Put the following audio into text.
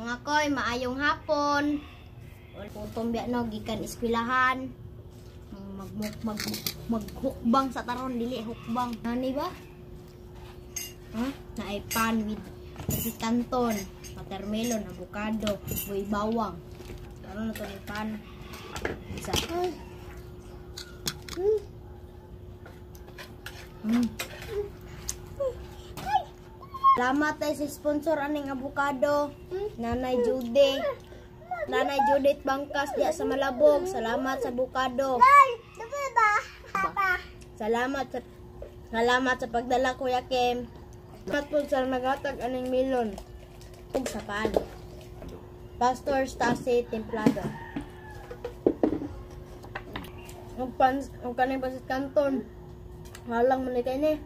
Mga koy, maayong hapon. Putom biya no gikan eskwelahan. Maghukbang sa taron dili hukbang. Nani ba? Ha? Naay pan with kanton, watermelon, avocado, buy bawang. Ano na to ni pan? Isa. Salamat tayo sa sponsor aning avocado. Nanay Judy. Nanay Judith Bangkas diya sa Malabog. Salamat sa avocado. Salamat sa pagdala Kuya Kim. Salamat po sa nagatag aning melon. Ug sa pan. Pastor Stasi Templado. Ang kaning pasit kanton. Halang man kay ni.